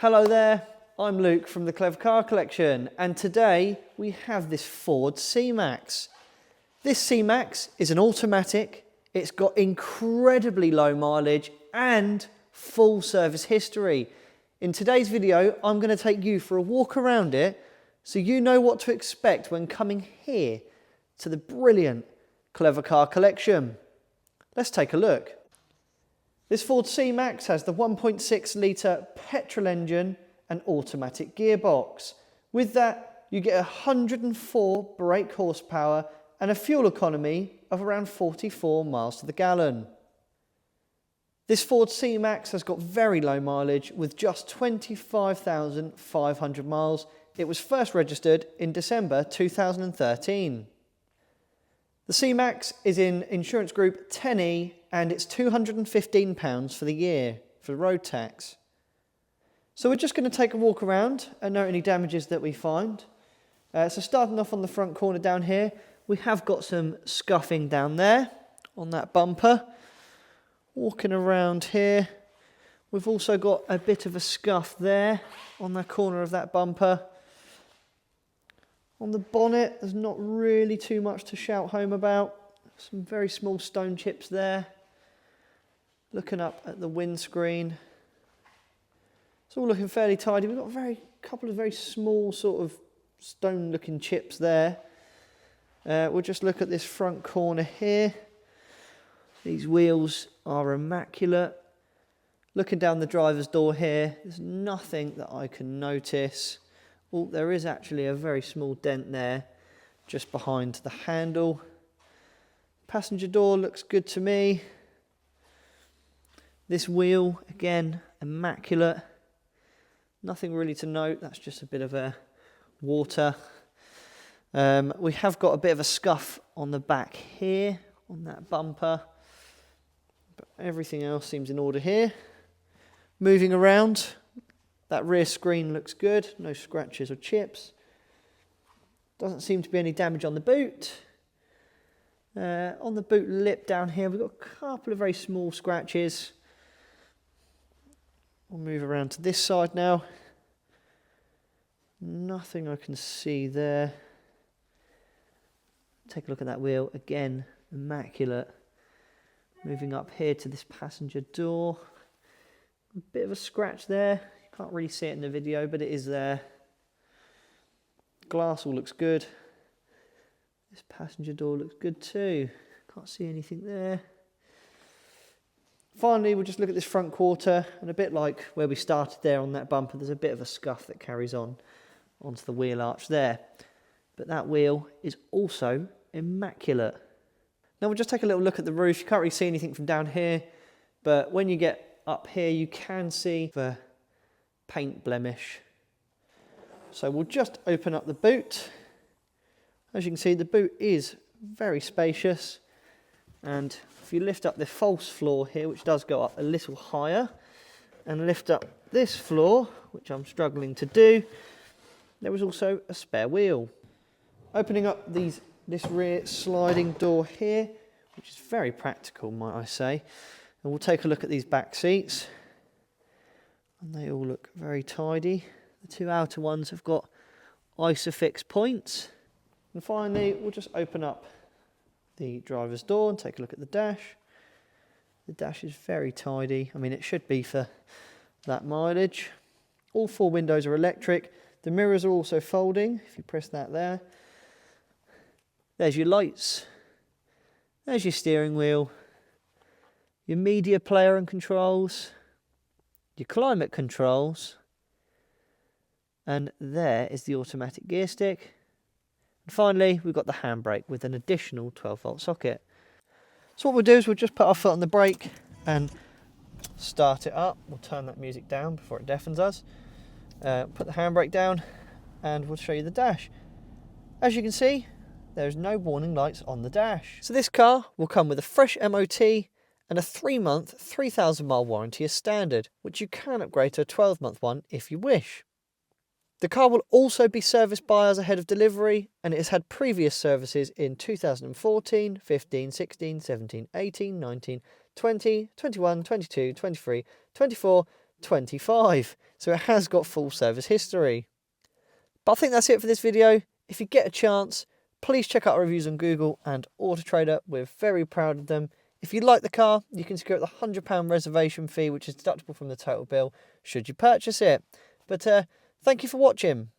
Hello there, I'm Luke from the Clever Car Collection, and today we have this Ford C-Max. This C-Max is an automatic, it's got incredibly low mileage and full service history. In today's video, I'm going to take you for a walk around it so you know what to expect when coming here to the brilliant Clever Car Collection. Let's take a look. This Ford C-Max has the 1.6 litre petrol engine and automatic gearbox. With that, you get 104 brake horsepower and a fuel economy of around 44 miles to the gallon. This Ford C-Max has got very low mileage with just 25,500 miles. It was first registered in December 2013. The C-Max is in insurance group 10E and it's £215 for the year for road tax. So we're just going to take a walk around and note any damages that we find. So starting off on the front corner down here, we have got some scuffing down there on that bumper. Walking around here, we've also got a bit of a scuff there on the corner of that bumper. On the bonnet, there's not really too much to shout home about. Some very small stone chips there. Looking up at the windscreen, it's all looking fairly tidy. We've got a couple of very small sort of stone looking chips there. We'll just look at this front corner here. These wheels are immaculate. Looking down the driver's door here, there's nothing that I can notice. Oh, there is actually a very small dent there, just behind the handle. Passenger door looks good to me. This wheel, again, immaculate. Nothing really to note, that's just a bit of a water. We have got a bit of a scuff on the back here, on that bumper. But everything else seems in order here. Moving around, that rear screen looks good, no scratches or chips. Doesn't seem to be any damage on the boot. On the boot lip down here, we've got a couple of very small scratches. We'll move around to this side now. Nothing I can see there. Take a look at that wheel, again, immaculate. Moving up here to this passenger door. A bit of a scratch there. You can't really see it in the video, but it is there. Glass all looks good. This passenger door looks good too. Can't see anything there. Finally, we'll just look at this front quarter, and a bit like where we started there on that bumper, there's a bit of a scuff that carries on onto the wheel arch there. But that wheel is also immaculate. Now we'll just take a little look at the roof. You can't really see anything from down here, but when you get up here, you can see the paint blemish. So we'll just open up the boot. As you can see, the boot is very spacious, and if you lift up the false floor here, which does go up a little higher, and lift up this floor, which I'm struggling to do, there is also a spare wheel. Opening up this rear sliding door here, which is very practical, might I say, and we'll take a look at these back seats, and they all look very tidy. The two outer ones have got Isofix points. And finally, we'll just open up the driver's door and take a look at the dash. The dash is very tidy. I mean, it should be for that mileage. All four windows are electric. The mirrors are also folding, if you press that there. There's your lights. There's your steering wheel. Your media player and controls. Your climate controls. And there is the automatic gear stick. And finally, we've got the handbrake with an additional 12-volt socket. So what we'll do is we'll just put our foot on the brake and start it up. We'll turn that music down before it deafens us. Put the handbrake down and we'll show you the dash. As you can see, there's no warning lights on the dash. So this car will come with a fresh MOT and a 3-month, 3,000 mile warranty as standard, which you can upgrade to a 12-month one if you wish. The car will also be serviced by us ahead of delivery, and it has had previous services in 2014, 15, 16, 17, 18, 19, 20, 21, 22, 23, 24, 25. So it has got full service history. But I think that's it for this video. If you get a chance, please check out our reviews on Google and Auto Trader. We're very proud of them. If you like the car, you can secure the £100 reservation fee, which is deductible from the total bill should you purchase it. But thank you for watching.